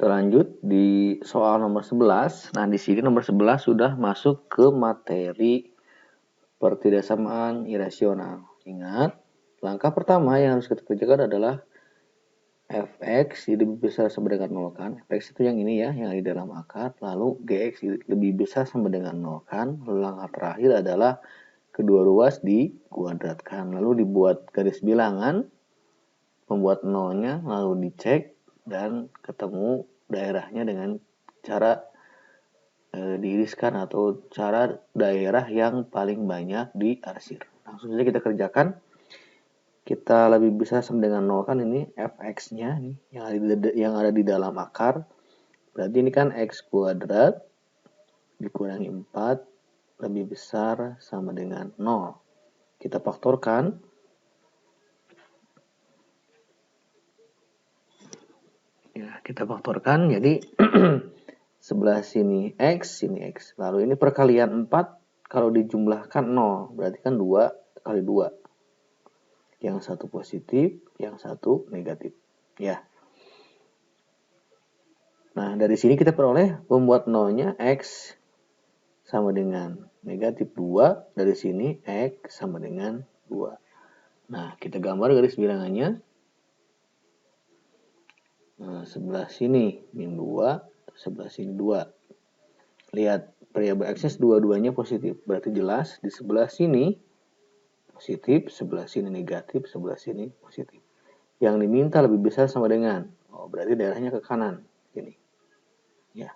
Kita lanjut di soal nomor 11. Nah, di sini nomor 11 sudah masuk ke materi pertidaksamaan irasional. Ingat, langkah pertama yang harus kita kerjakan adalah fx lebih besar sama dengan 0 kan. Fx itu yang ini ya, yang ada di dalam akar. Lalu gx lebih besar sama dengan 0 kan. Lalu langkah terakhir adalah kedua ruas dikuadratkan. Lalu dibuat garis bilangan, membuat nolnya, lalu dicek dan ketemu daerahnya dengan cara diiriskan atau cara daerah yang paling banyak diarsir. Langsung saja kita kerjakan. Kita lebih besar sama dengan 0 kan, ini fx-nya nih yang ada di dalam akar. Berarti ini kan x kuadrat dikurangi 4 lebih besar sama dengan 0. Kita faktorkan. Ya, kita faktorkan jadi sebelah sini x, sini x. Lalu ini perkalian 4 kalau dijumlahkan 0, berarti kan 2 kali 2. Yang satu positif, yang satu negatif. Ya. Nah, dari sini kita peroleh membuat nolnya x sama dengan negatif 2. Dari sini x sama dengan 2. Nah, kita gambar garis bilangannya. Nah, sebelah sini min 2, sebelah sini 2. Lihat, variabel x-nya dua-duanya positif. Berarti jelas di sebelah sini positif, sebelah sini negatif, sebelah sini positif. Yang diminta lebih besar sama dengan, berarti daerahnya ke kanan. Ini. Ya.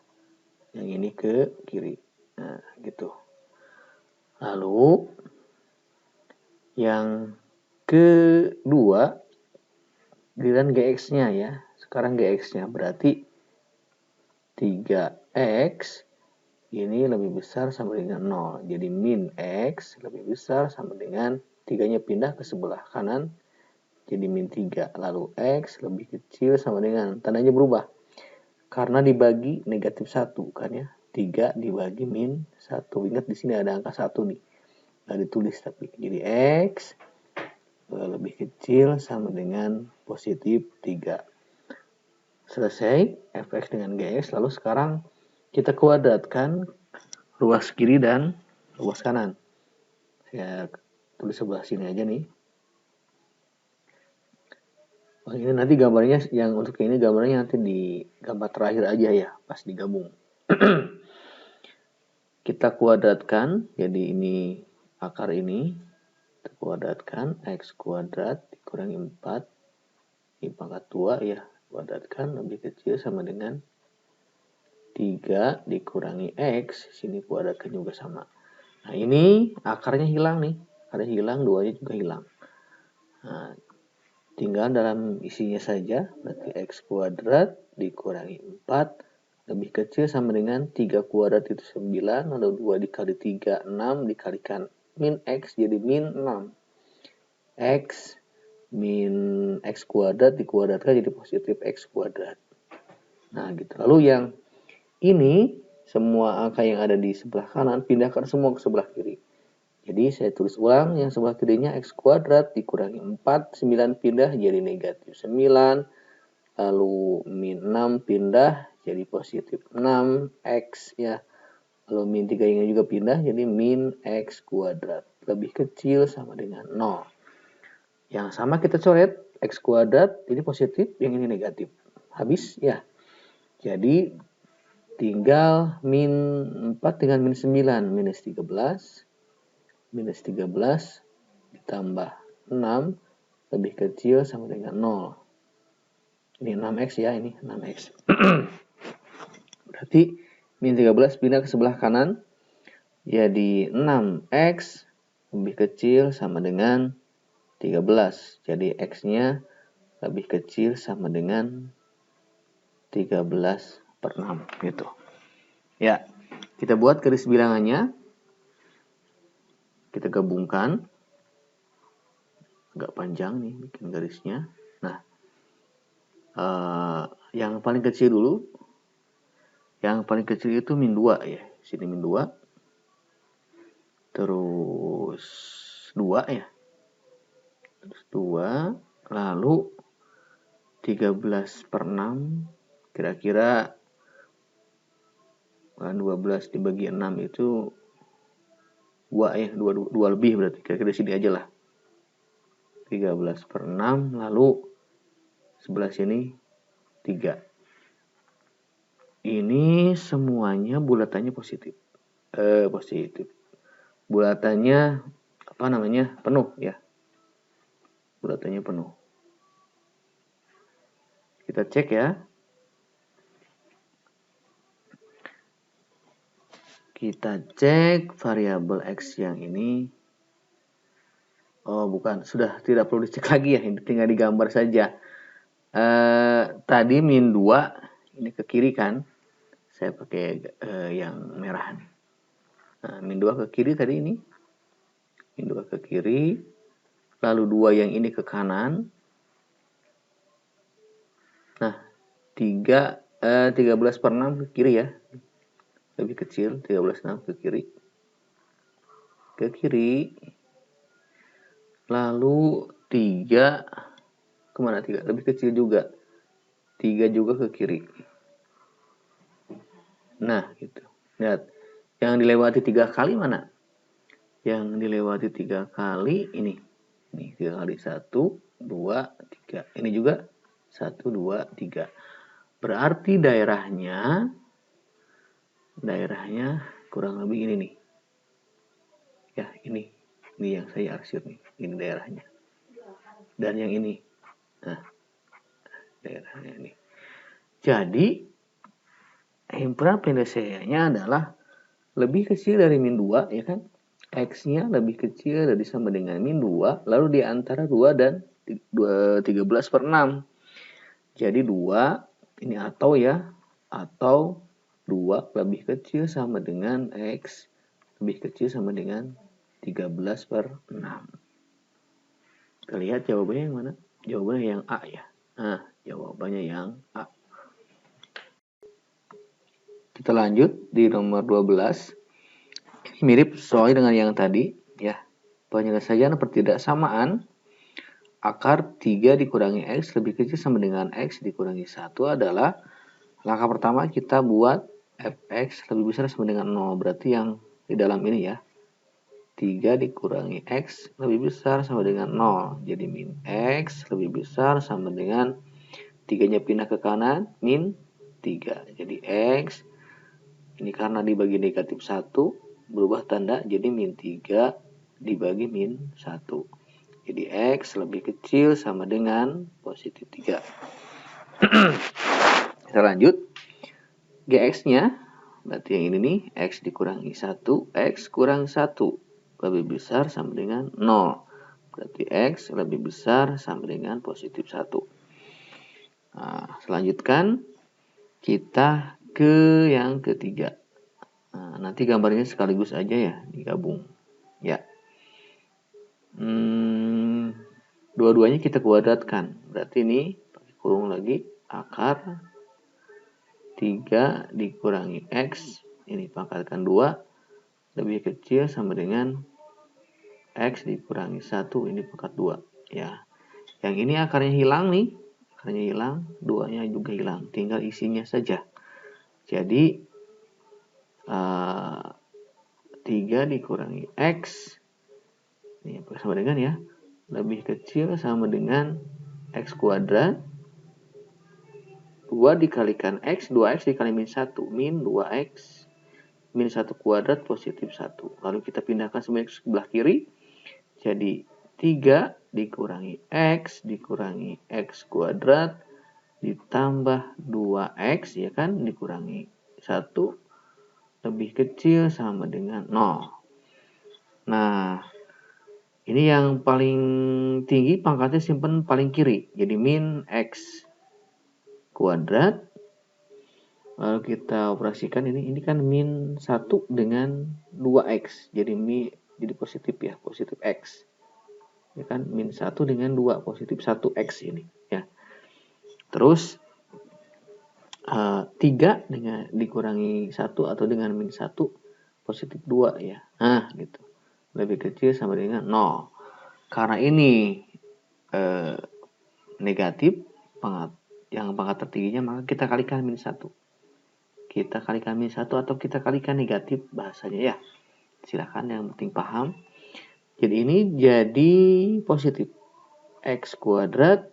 Yang ini ke kiri. Nah, gitu. Lalu yang kedua, giliran gx-nya ya. Sekarang gx-nya berarti 3x ini lebih besar sama dengan 0. Jadi min x lebih besar sama dengan 3-nya pindah ke sebelah kanan. Jadi min 3. Lalu x lebih kecil sama dengan, tandanya berubah. Karena dibagi negatif 1 kan ya. 3 dibagi min 1. Ingat di sini ada angka 1 nih. Nggak ditulis tapi. Jadi x lebih kecil sama dengan positif 3. Selesai fx dengan gx. Lalu sekarang kita kuadratkan ruas kiri dan ruas kanan. Saya tulis sebelah sini aja nih. Ini nanti gambarnya, yang untuk ini gambarnya nanti di gambar terakhir aja ya, pas digabung. Kita kuadratkan, jadi ini akar ini. Kita kuadratkan, x kuadrat dikurangi 4. Ini pangkat 2 ya, kuadratkan lebih kecil sama dengan 3 dikurangi x, sini kuadratkan juga sama. Nah, ini akarnya hilang nih. Akarnya hilang, 2-nya juga hilang. Nah, tinggal dalam isinya saja, berarti x kuadrat dikurangi 4 lebih kecil sama dengan 3 kuadrat itu 9, lalu 2 dikali 3, 6, dikalikan min x jadi min 6. X min x kuadrat dikuadratkan jadi positif x kuadrat. Nah, gitu. Lalu yang ini, semua angka yang ada di sebelah kanan, pindahkan semua ke sebelah kiri. Jadi saya tulis ulang, yang sebelah kirinya x kuadrat dikurangi 4, 9 pindah jadi negatif 9, lalu min 6 pindah jadi positif 6x ya. Lalu min 3 ini juga pindah jadi min x kuadrat. Lebih kecil sama dengan 0. Yang sama kita coret, x kuadrat ini positif, yang ini negatif. Habis ya. Jadi tinggal min 4 dengan min 9, minus 13. Minus 13 ditambah 6 lebih kecil sama dengan 0. Ini 6x ya, ini 6x. Berarti min 13 pindah ke sebelah kanan. Jadi 6x lebih kecil sama dengan 13. Jadi x-nya lebih kecil sama dengan 13/6 gitu. Ya, kita buat garis bilangannya. Kita gabungkan. Agak panjang nih bikin garisnya. Nah, yang paling kecil dulu. Yang paling kecil itu min 2 ya. Sini min 2. Terus 2 ya. Terus 2. Lalu 13/6 Kira-kira 12 dibagi 6 itu 2 ya, 2 lebih berarti. Kira-kira di sini aja lah. 13/6, lalu sebelah sini 3. Ini semuanya bulatannya positif. Bulatannya penuh ya. Bulatannya penuh. Kita cek ya. Kita cek variabel X yang ini. Oh, bukan. Sudah tidak perlu dicek lagi ya. Ini tinggal digambar saja. Tadi min 2. Ini ke kiri kan. Saya pakai yang merah nih. Nah, min 2 ke kiri tadi ini. Min 2 ke kiri. Lalu 2 yang ini ke kanan. Nah, 13/6 ke kiri ya. Lebih kecil, 13/6 ke kiri. Ke kiri. Lalu 3 kemana 3? Lebih kecil juga. 3 juga ke kiri. Nah, gitu. Lihat. Yang dilewati 3 kali mana? Yang dilewati 3 kali ini. Ini 3 kali. 1, 2, 3. Ini juga 1, 2, 3. Berarti daerahnya kurang lebih ini nih. Ya, ini. Ini yang saya arsir nih. Ini daerahnya. Dan yang ini. Nah, daerahnya ini. Jadi, himpunan penyelesaiannya adalah lebih kecil dari min 2, ya kan? X-nya lebih kecil dari sama dengan min 2, lalu di antara 2 dan 13/6. Jadi 2, ini atau ya, atau 2 lebih kecil sama dengan X lebih kecil sama dengan 13/6. Kita lihat jawabannya yang mana? Jawabannya yang A ya. Nah, jawabannya yang A. Kita lanjut di nomor 12. Ini mirip soal dengan yang tadi ya. Penyelesaian pertidaksamaan akar 3 dikurangi X lebih kecil sama dengan X dikurangi 1 adalah langkah pertama kita buat Fx lebih besar sama dengan 0. Berarti yang di dalam ini ya. 3 dikurangi X lebih besar sama dengan 0. Jadi min X lebih besar sama dengan 3-nya pindah ke kanan, min 3. Jadi X, ini karena dibagi negatif 1, berubah tanda jadi min 3 dibagi min 1. Jadi X lebih kecil sama dengan positif 3. Kita lanjut. Gx-nya, berarti yang ini nih, X dikurangi 1, X kurang 1. Lebih besar sama dengan 0. Berarti X lebih besar sama dengan positif 1. Nah, selanjutkan kita ke yang ketiga. Nah, nanti gambarnya sekaligus aja ya, digabung. Ya. Dua-duanya kita kuadratkan. Berarti ini pakai kurung lagi, akar 3 dikurangi X. Ini pangkatkan 2. Lebih kecil sama dengan X dikurangi 1. Ini pangkat 2. Ya. Yang ini akarnya hilang nih. Akarnya hilang. 2-nya juga hilang. Tinggal isinya saja. Jadi 3 dikurangi X. Ini sama dengan ya. Lebih kecil sama dengan X kuadrat. 2 dikalikan X. 2X dikali min 1. Min 2X. Min 1 kuadrat positif 1. Lalu kita pindahkan semuanya ke sebelah kiri. Jadi 3 dikurangi X dikurangi X kuadrat ditambah 2X ya kan dikurangi 1 lebih kecil sama dengan 0. Nah, ini yang paling tinggi pangkatnya simpan paling kiri. Jadi min X kuadrat. Lalu kita operasikan ini kan min 1 dengan 2X. Jadi positif ya, positif X. Ya kan, min 1 dengan 2, positif 1X ini. Ya. Terus 3 dengan dikurangi 1 atau dengan min 1, positif 2 ya. Nah, gitu. Lebih kecil sama dengan 0. Karena ini negatif, yang pangkat tertingginya, maka kita kalikan min 1. Kita kalikan min 1 atau kita kalikan negatif bahasanya ya. Silakan yang penting paham. Jadi ini jadi positif. X kuadrat,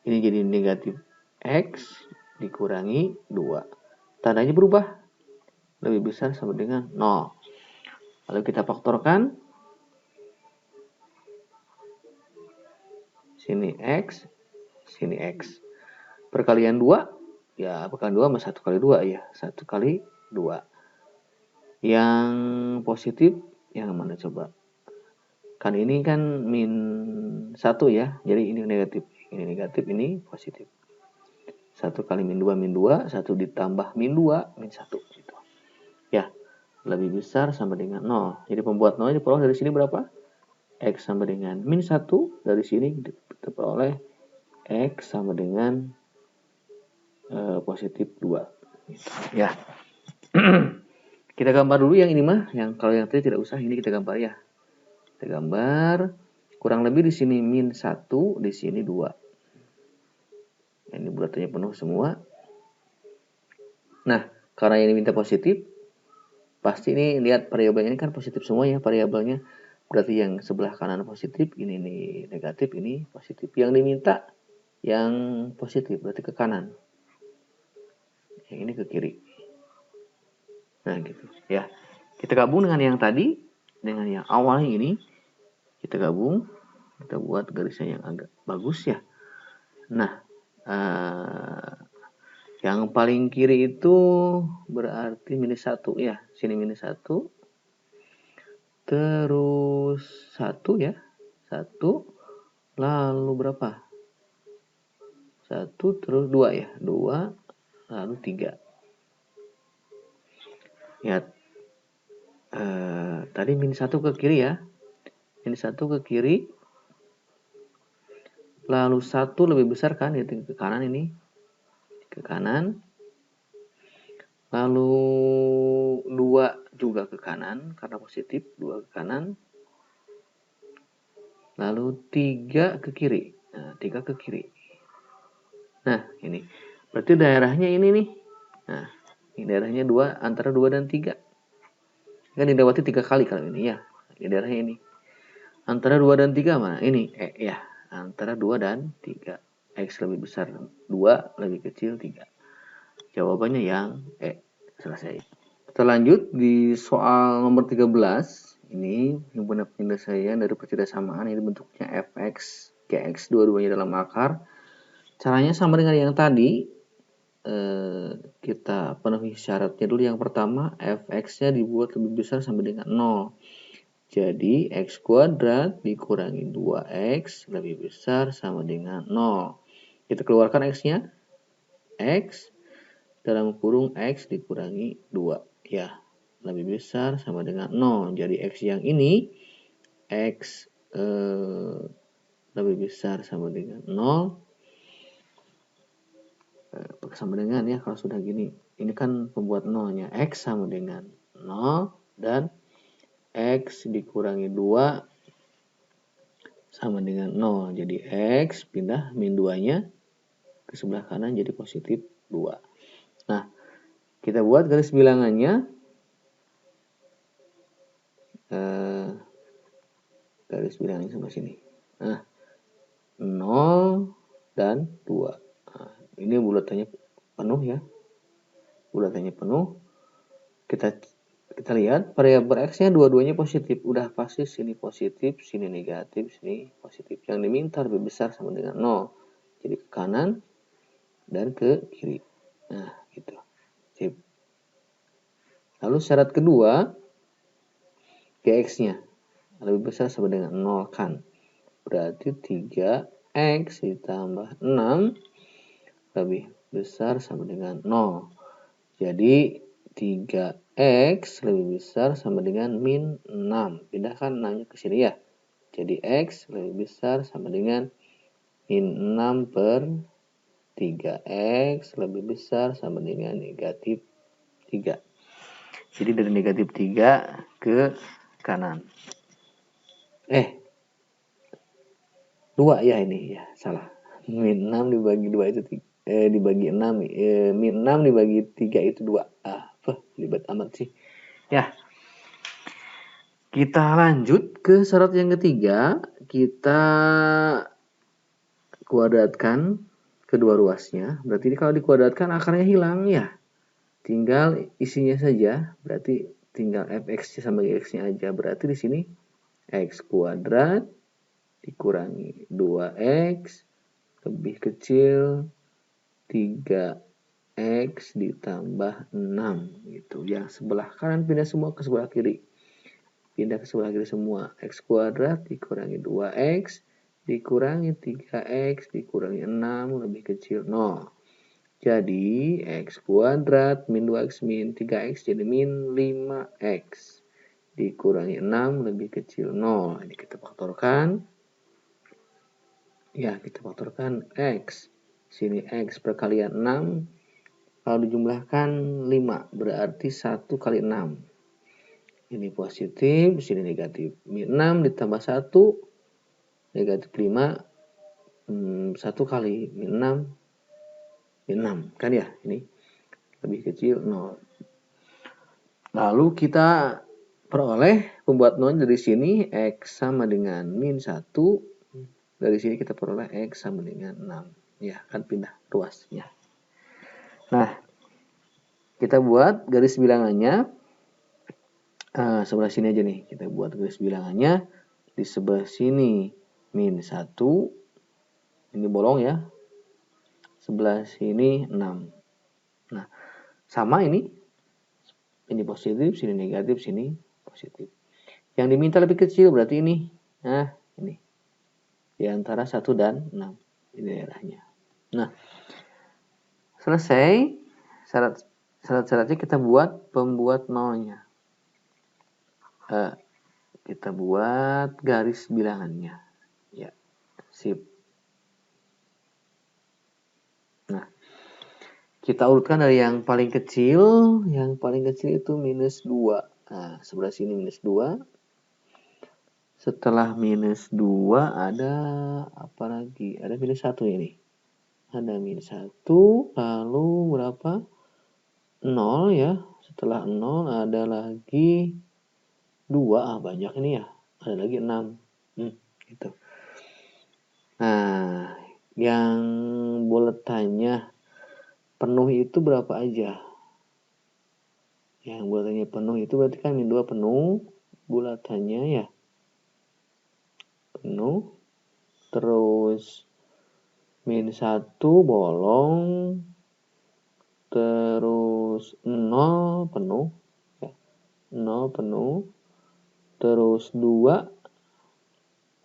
ini jadi negatif X dikurangi 2. Tandanya berubah. Lebih besar sama dengan 0. Lalu kita faktorkan. Sini X, sini X. Perkalian 2, ya perkalian 2 sama 1 kali 2 ya. 1 kali 2. Yang positif yang mana coba? Kan ini kan min 1 ya. Jadi ini negatif. Ini negatif, ini positif. 1 kali min 2, min 2. 1 ditambah min 2, min 1. Gitu. Ya, lebih besar sama dengan 0. Jadi pembuat 0 diperoleh dari sini berapa? X sama dengan min 1. Dari sini diperoleh X sama dengan positif 2. Gitu. Ya. Kita gambar dulu yang ini mah. Kalau yang tadi tidak usah, ini kita gambar ya. Kita gambar. Kurang lebih di sini min 1, di sini 2. Ini bulatannya penuh semua. Nah, karena ini minta positif, pasti ini lihat variabelnya ini kan positif semua ya variabelnya. Berarti yang sebelah kanan positif, ini negatif, ini positif. Yang diminta yang positif, berarti ke kanan. Yang ini ke kiri. Nah, gitu. Ya. Kita gabung dengan yang tadi, dengan yang awalnya ini. Kita gabung, kita buat garisnya yang agak bagus ya. Nah, yang paling kiri itu berarti minus 1 ya. Sini minus 1. Terus 1 ya. 1. Lalu berapa? 1 terus 2 ya. 2 lalu 3. Ya. Tadi min 1 ke kiri ya. Min 1 ke kiri. Lalu 1 lebih besar kan, itu ke kanan ini. Ke kanan. Lalu 2 juga ke kanan karena positif, 2 ke kanan. Lalu 3 ke kiri. Nah, 3 ke kiri. Nah, ini. Berarti daerahnya ini nih. Nah, ini daerahnya 2, antara 2 dan 3. Kan dilewati 3 kali kalau ini ya. Ini daerahnya ini. Antara 2 dan 3 mana? Ini ya. Antara 2 dan 3. X lebih besar 2, lebih kecil 3. Jawabannya yang selesai. Kita lanjut di soal nomor 13. Ini himpunan penyelesaian dari percidaksamaan. Ini bentuknya fx, gx, dua-duanya dalam akar. Caranya sama dengan yang tadi. Kita penuhi syaratnya dulu. Yang pertama, fx-nya dibuat lebih besar sama dengan 0. Jadi, x kuadrat dikurangi 2x lebih besar sama dengan 0. Kita keluarkan x-nya. X dalam kurung x dikurangi 2. Ya, lebih besar sama dengan 0. Jadi, x yang ini, x lebih besar sama dengan 0. Sama dengan ya, kalau sudah gini. Ini kan pembuat 0-nya. X sama dengan 0. Dan X dikurangi 2 sama dengan 0. Jadi X pindah min 2-nya ke sebelah kanan jadi positif 2. Nah, kita buat garis bilangannya. Garis bilangannya sama sini. Nah, 0 dan 2. Nah, ini bulatannya penuh ya. Bulatannya penuh. Kita lihat variabel X-nya dua-duanya positif. Udah pasti sini positif, sini negatif, sini positif. Yang diminta lebih besar sama dengan 0. Jadi ke kanan dan ke kiri. Nah, gitu. Sip. Lalu syarat kedua, Gx-nya lebih besar sama dengan 0 kan. Berarti 3x ditambah 6 lebih besar sama dengan 0. Jadi 3x lebih besar sama dengan min 6. Pindahkan 6-nya ke sini ya. Jadi x lebih besar sama dengan min 6 per 3x lebih besar sama dengan negatif 3. Jadi dari negatif 3 ke kanan. 2 ya ini ya, salah. Min 6 dibagi 2 itu dibagi 6, min 6 dibagi 3 itu 2. Ribet amat sih. Ya. Kita lanjut ke syarat yang ketiga. Kita kuadratkan kedua ruasnya. Berarti kalau dikuadratkan akarnya hilang ya. Tinggal isinya saja. Berarti tinggal fx sama x-nya aja. Berarti di sini x kuadrat dikurangi 2x lebih kecil 3x ditambah 6 gitu. Yang sebelah kanan pindah semua ke sebelah kiri. Pindah ke sebelah kiri semua. X kuadrat dikurangi 2x dikurangi 3x dikurangi 6 lebih kecil 0. Jadi x kuadrat min 2x min 3x jadi min 5x dikurangi 6 lebih kecil 0. Ini kita faktorkan. Ya, kita faktorkan x. Sini x perkalian 6. Kalau dijumlahkan 5 berarti 1 kali 6. Ini positif, sini negatif. Min 6 ditambah 1 negatif 5. 1 kali min 6 min 6 kan ya, ini lebih kecil 0. Lalu kita peroleh pembuat 0 dari sini x sama dengan min 1. Dari sini kita peroleh x sama dengan 6. Ya, kan pindah ruasnya. Nah, kita buat garis bilangannya. Sebelah sini aja nih. Kita buat garis bilangannya. Di sebelah sini min 1. Ini bolong ya. Sebelah sini 6. Nah, sama ini. Ini positif, sini negatif, sini positif. Yang diminta lebih kecil berarti ini. Nah, ini. Di antara 1 dan 6. Ini daerahnya. Nah, selesai. Syarat-syaratnya kita buat pembuat nolnya. Kita buat garis bilangannya. Ya, sip. Nah, kita urutkan dari yang paling kecil. Yang paling kecil itu minus 2. Nah, sebelah sini minus 2. Setelah minus 2 ada apa lagi? Ada minus 1 ini. Ada minus 1. Lalu berapa? 0 ya. Setelah 0 ada lagi 2. Banyak ini ya. Ada lagi 6. Gitu. Nah, yang buletannya penuh itu berapa aja? Yang buletannya penuh itu berarti kan min 2 penuh. Bulatannya ya penuh. Terus min 1 bolong. Terus 0 penuh. Ya, 0 penuh. Terus 2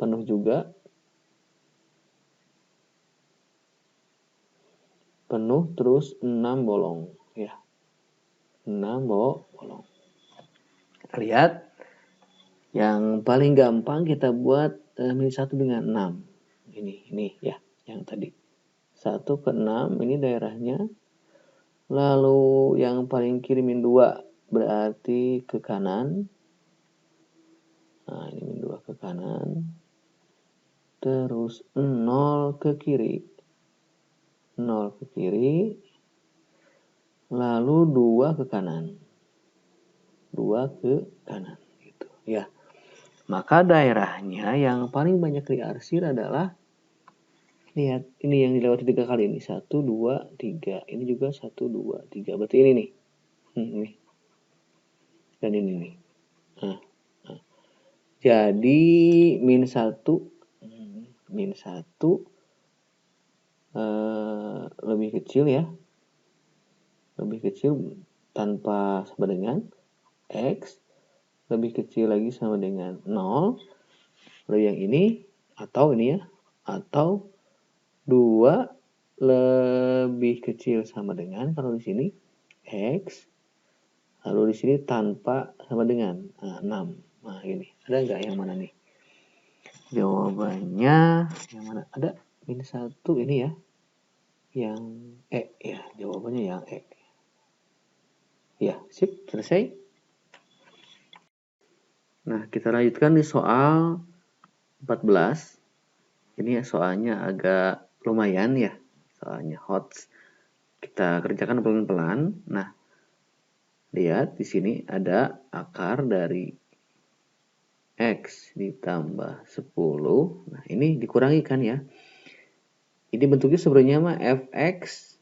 penuh juga. Penuh terus 6 bolong. Ya, 6 bolong. Lihat. Yang paling gampang kita buat min 1 dengan 6. Ini ya, yang tadi. 1 ke 6, ini daerahnya. Lalu yang paling kiri min 2, berarti ke kanan. Nah, ini min 2 ke kanan. Terus 0 ke kiri. 0 ke kiri. Lalu 2 ke kanan. 2 ke kanan. Gitu ya. Maka daerahnya yang paling banyak diarsir adalah, lihat, ini yang dilewati 3 kali ini. 1, 2, 3. Ini juga 1, 2, 3. Berarti ini nih. Ini. Dan ini nih. Nah. Jadi min 1 lebih kecil ya. Lebih kecil tanpa sama dengan X. Lebih kecil lagi sama dengan 0. Lalu yang ini atau ini ya. Atau 2 lebih kecil sama dengan, kalau di sini X. Lalu di sini tanpa sama dengan 6. Nah, ini. Ada nggak yang mana nih? Jawabannya yang mana? Ada min 1 ini ya. Yang ya, jawabannya yang Ya, sip, selesai. Nah, kita lanjutkan di soal 14. Ini ya soalnya agak lumayan ya. soalnya HOTS. Kita kerjakan pelan-pelan. Nah, lihat di sini ada akar dari X ditambah 10. Nah, ini dikurangi kan ya. Ini bentuknya sebenarnya mah Fx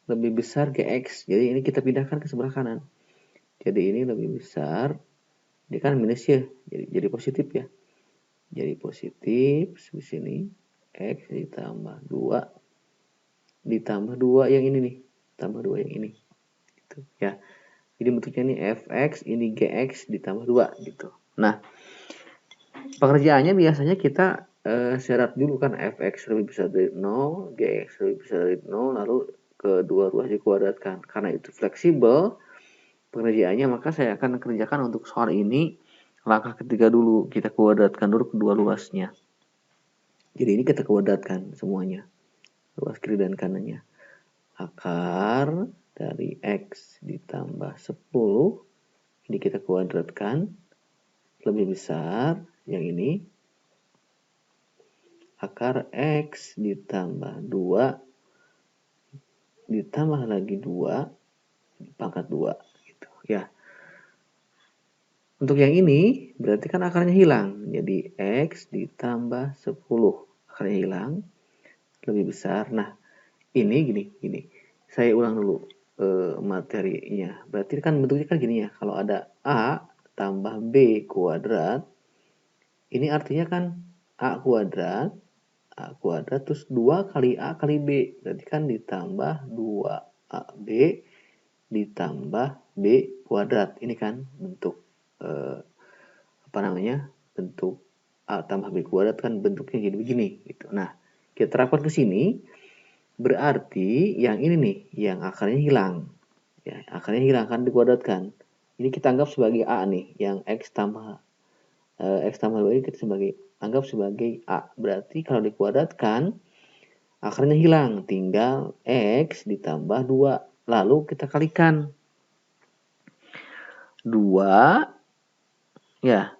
lebih besar GX. Jadi ini kita pindahkan ke sebelah kanan. Jadi ini lebih besar. Ini kan minus ya. Jadi positif ya. Jadi positif di sini X ditambah 2 ditambah 2 yang ini nih. Tambah 2 yang ini. Gitu ya. Jadi bentuknya ini Fx, ini Gx ditambah 2 gitu. Nah, pengerjaannya biasanya kita syarat dulu kan Fx lebih besar dari 0, Gx lebih besar dari 0, lalu kedua ruas dikuadratkan. Karena itu fleksibel pengerjaannya, maka saya akan kerjakan untuk soal ini langkah ketiga dulu. Kita kuadratkan dulu kedua luasnya. Jadi ini kita kuadratkan semuanya. Luas kiri dan kanannya. Akar dari X ditambah 10. Ini kita kuadratkan. Lebih besar yang ini. Akar X ditambah 2 ditambah lagi 2 pangkat 2 gitu ya. Untuk yang ini berarti kan akarnya hilang. Jadi X ditambah 10 akarnya hilang, lebih besar. Nah, ini gini. Saya ulang dulu materinya. Berarti kan bentuknya kan gini ya. Kalau ada A tambah B kuadrat, ini artinya kan A kuadrat terus 2 kali A kali B. Berarti kan ditambah 2AB ditambah B kuadrat. Ini kan bentuk bentuk A tambah B kuadrat kan bentuknya jadi begini gitu. Nah, kita terapkan ke sini berarti yang ini nih yang akarnya hilang. Ya, akarnya hilang kan dikuadratkan. Ini kita anggap sebagai A nih, yang X tambah 2 ini kita anggap sebagai A. Berarti kalau dikuadratkan akarnya hilang, tinggal X ditambah 2. Lalu kita kalikan 2 ya.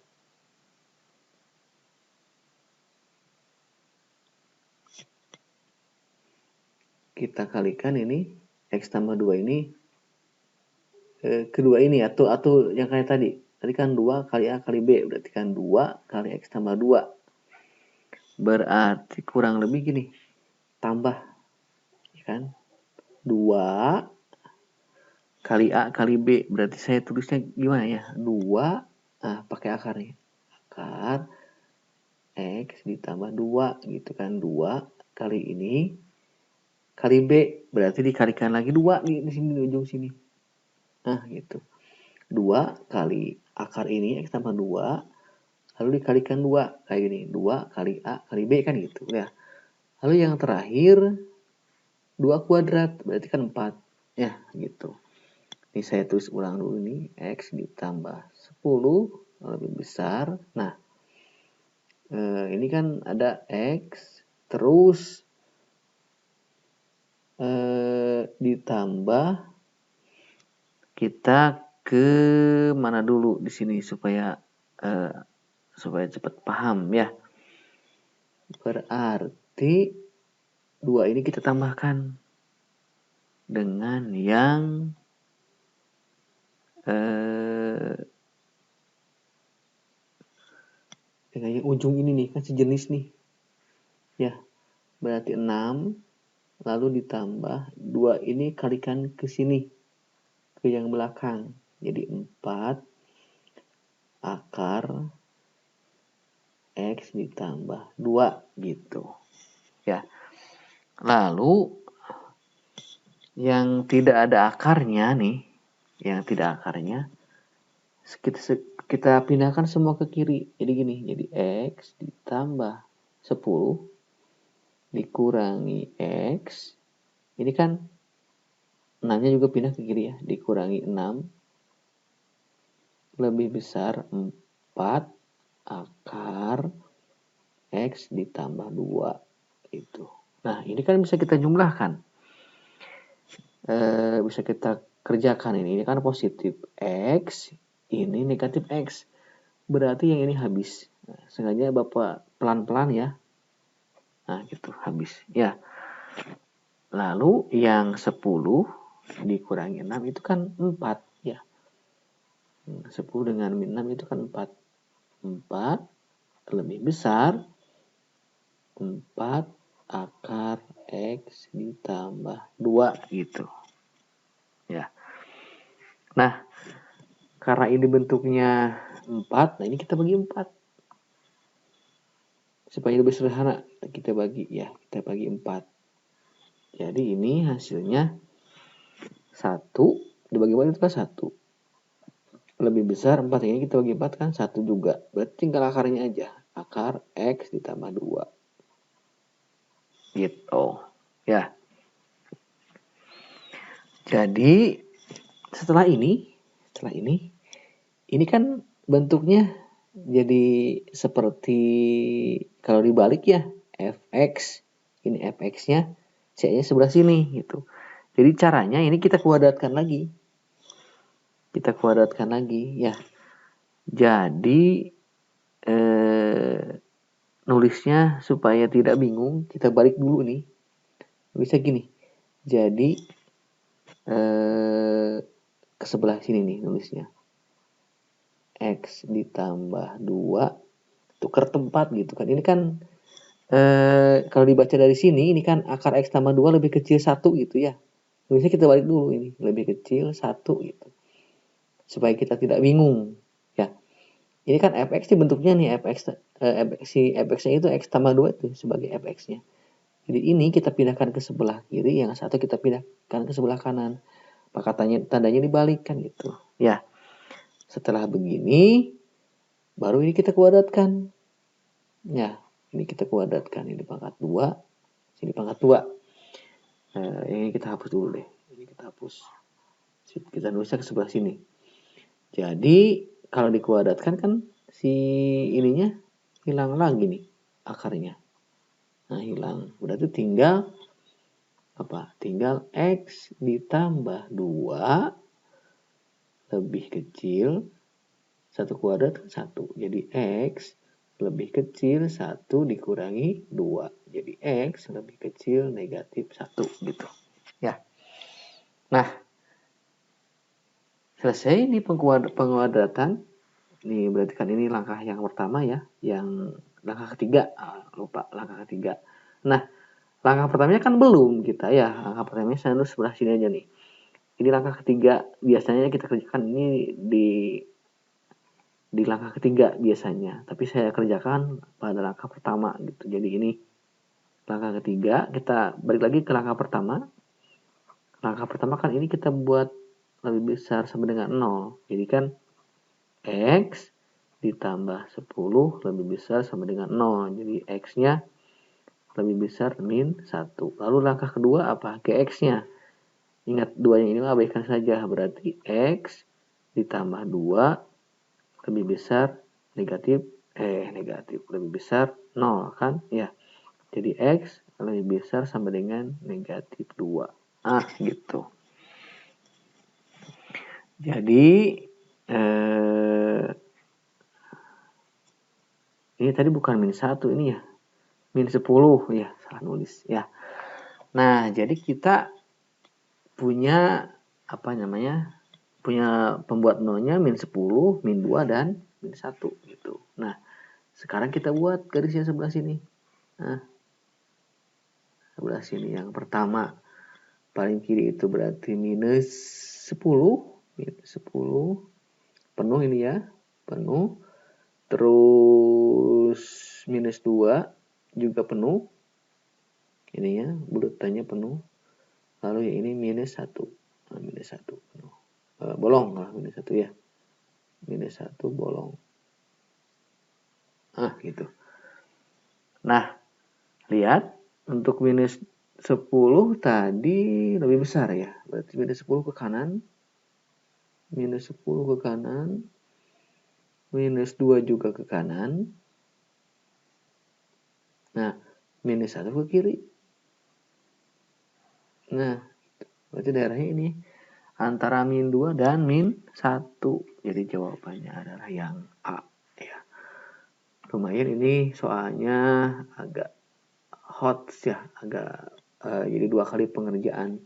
Kita kalikan ini X tambah 2 ini kedua ini atau yang kayak tadi. Tadi kan 2 kali A kali B, berarti kan 2 kali X tambah 2. Berarti kurang lebih gini. Tambah ya kan? 2 kali A kali B, berarti saya tulisnya gimana ya? 2 pakai akarnya. Akar X ditambah 2 gitu kan. 2 kali ini kali B, berarti dikalikan lagi 2 di sini di ujung sini. Nah, gitu. 2 kali akar ini X tambah 2 lalu dikalikan 2 kayak gini. 2 kali A kali B kan gitu ya. Lalu yang terakhir 2 kuadrat berarti kan 4 ya gitu. Ini saya tulis ulang dulu nih, X ditambah 10 lebih besar. Nah, ini kan ada X terus ditambah kita ke mana dulu di sini supaya cepat paham ya. Berarti 2 ini kita tambahkan dengan yang ujung ini nih kan sejenis nih ya. Berarti 6 lalu ditambah 2 ini kalikan ke sini ke yang belakang, jadi 4 akar X ditambah 2 gitu ya. Lalu yang tidak ada akarnya nih, yang tidak akarnya kita pindahkan semua ke kiri. Jadi gini, jadi X ditambah 10 dikurangi X. Ini kan 6-nya juga pindah ke kiri ya, dikurangi 6 lebih besar 4 akar X ditambah 2 itu. Nah, ini kan bisa kita jumlahkan. Bisa kita kerjakan ini kan positif X, ini negatif X. Berarti yang ini habis. Nah, sengaja Bapak pelan-pelan ya. Nah, gitu habis. Ya. Lalu yang 10 dikurangi 6 itu kan 4 ya. 10 dengan min 6 itu kan 4. 4 lebih besar 4 akar X ditambah 2 gitu. Ya. Nah, karena ini bentuknya 4, nah ini kita bagi 4. Supaya lebih sederhana, kita bagi 4. Jadi ini hasilnya 1 dibagi 4 itu kan 1. Lebih besar 4, ini kita bagi 4 kan 1 juga. Berarti tinggal akarnya aja. Akar X ditambah 2. Gitu. Ya. Jadi setelah ini kan bentuknya jadi seperti kalau dibalik ya, fx, ini fx-nya, c-nya sebelah sini gitu. Jadi caranya ini kita kuadratkan lagi. Ya. Jadi nulisnya supaya tidak bingung, kita balik dulu nih. Bisa gini. Jadi ke sebelah sini nih nulisnya. X ditambah 2 tukar tempat gitu kan. Ini kan kalau dibaca dari sini ini kan akar X tambah 2 lebih kecil 1 gitu ya. Nulisnya kita balik dulu ini, lebih kecil 1 gitu. Supaya kita tidak bingung ya. Ini kan fx bentuknya nih, fx-nya itu X tambah 2 itu sebagai fx-nya. Jadi ini kita pindahkan ke sebelah kiri, yang satu kita pindahkan ke sebelah kanan. Maka tandanya dibalikkan gitu. Ya. Setelah begini, baru ini kita kuadratkan. Ya, ini kita kuadratkan. Ini pangkat 2, sini pangkat 2. Ini kita hapus dulu deh. Ini kita hapus. Kita nulisnya ke sebelah sini. Jadi, kalau dikuadratkan kan si ininya hilang lagi nih akarnya. Nah, hilang. Berarti tinggal apa? Tinggal X ditambah 2 lebih kecil 1 kuadrat 1. Jadi X lebih kecil 1 dikurangi 2. Jadi X lebih kecil negatif 1 gitu. Ya. Nah, selesai di penguadratan. Ini berarti kan ini langkah yang pertama ya. Yang langkah ketiga. Lupa langkah ketiga. Nah, langkah pertamanya kan belum kita ya. Langkah pertamanya saya nulis sebelah sini aja nih. Ini langkah ketiga. Biasanya kita kerjakan ini di langkah ketiga biasanya. Tapi saya kerjakan pada langkah pertama gitu. Jadi ini langkah ketiga. Kita balik lagi ke langkah pertama. Langkah pertama kan ini kita buat lebih besar sama dengan 0. Jadi kan X ditambah 10 lebih besar sama dengan 0. Jadi X-nya lebih besar min 1. Lalu langkah kedua apa? GX-nya. Ingat 2 yang ini abaikan saja. Berarti X ditambah 2 lebih besar negatif lebih besar 0 kan? Ya. Jadi X lebih besar sama dengan negatif 2. Gitu. Jadi ini tadi bukan min 1 ini ya. Min 10 ya, salah nulis ya. Nah, jadi kita punya punya pembuat nolnya min 10, min 2 dan min 1 gitu. Nah, sekarang kita buat garisnya sebelah sini. Nah, sebelah sini yang pertama paling kiri itu berarti minus 10, penuh ini ya, penuh. Terus minus 2 juga penuh. Ini ya, bulutannya penuh. Lalu yang ini minus 1. Minus 1 penuh. Bolong lah minus 1 ya. Minus 1 bolong. Gitu. Nah, lihat untuk minus 10 tadi lebih besar ya. Berarti minus 10 ke kanan. Minus 10 ke kanan. Minus 2 juga ke kanan. Nah, minus 1 ke kiri. Nah, berarti daerahnya ini antara min 2 dan min 1. Jadi jawabannya adalah yang A ya. Lumayan ini soalnya agak hot ya, agak Jadi 2 kali pengerjaan.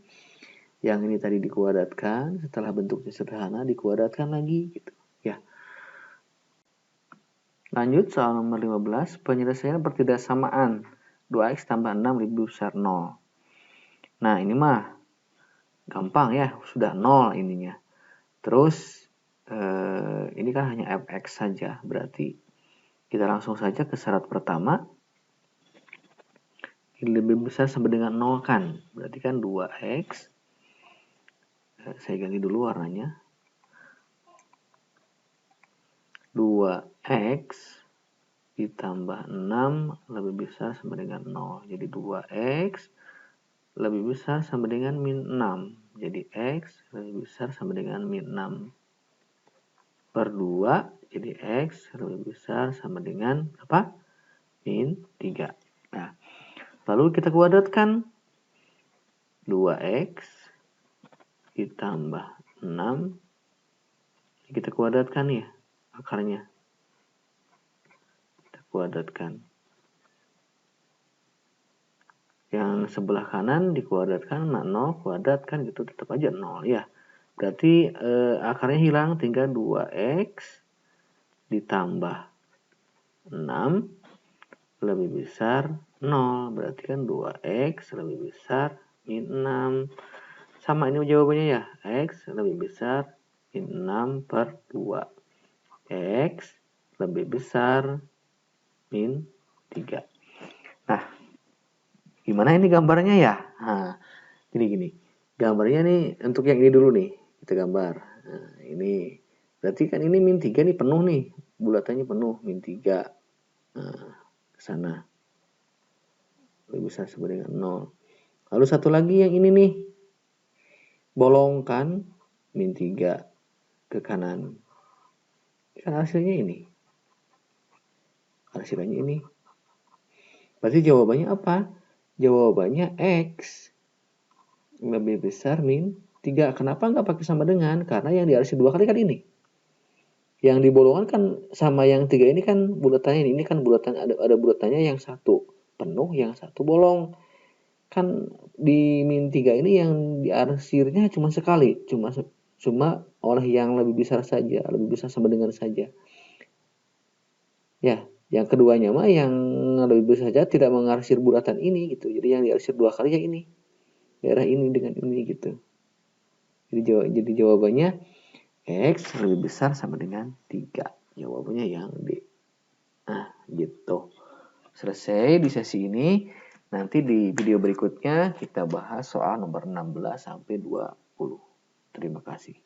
Yang ini tadi dikuadratkan, setelah bentuknya sederhana dikuadratkan lagi gitu ya. Lanjut soal nomor 15, penyelesaian pertidaksamaan 2x tambah 6 lebih besar 0. Nah, ini mah gampang ya, sudah 0 ininya. Terus ini kan hanya fx saja, berarti kita langsung saja ke syarat pertama. Ini lebih besar sama dengan 0 kan, berarti kan 2x. Saya ganti dulu warnanya. 2x ditambah 6 lebih besar sama dengan 0. Jadi 2x lebih besar sama dengan min 6. Jadi x lebih besar sama dengan min 6 per 2. Jadi x lebih besar sama dengan apa? Min 3. Nah, lalu kita kuadratkan 2x ditambah 6. Kita kuadratkan ya akarnya. Kita kuadratkan. Yang sebelah kanan dikuadratkan, 0 kuadrat kan gitu, tetap aja 0 ya. Berarti akarnya hilang, tinggal 2x ditambah 6 lebih besar 0. Berarti kan 2x lebih besar min 6. Sama ini jawabannya ya, x lebih besar min 6 per 2. X lebih besar min 3. Nah, gimana ini gambarnya ya? Nah, gini. Gambarnya nih, untuk yang ini dulu nih, kita gambar. Nah, ini, berarti kan ini min 3 nih penuh nih, bulatannya penuh, min 3. Nah, ke sana. Lebih besar sama dengan 0. Lalu satu lagi yang ini nih, bolongkan min 3 ke kanan. Kan hasilnya ini. Hasilnya ini. Berarti jawabannya apa? Jawabannya X lebih besar min 3. Kenapa nggak pakai sama dengan? Karena yang diarisi 2 kali kan ini. Yang dibolongan kan sama yang 3 ini kan bulatannya ini kan bulatan, ada bulatannya yang satu penuh, yang satu bolong. Kan di min 3 ini yang diarsirnya cuma sekali, cuma oleh yang lebih besar saja, lebih besar sama dengan saja. Ya, yang keduanya mah yang lebih besar saja tidak mengarsir bulatan ini gitu. Jadi yang diarsir 2 kali yang ini. Daerah ini dengan ini gitu. Jadi jawabannya X lebih besar sama dengan 3. Jawabannya yang D. Nah, gitu. Selesai di sesi ini. Nanti di video berikutnya kita bahas soal nomor 16 sampai 20. Terima kasih.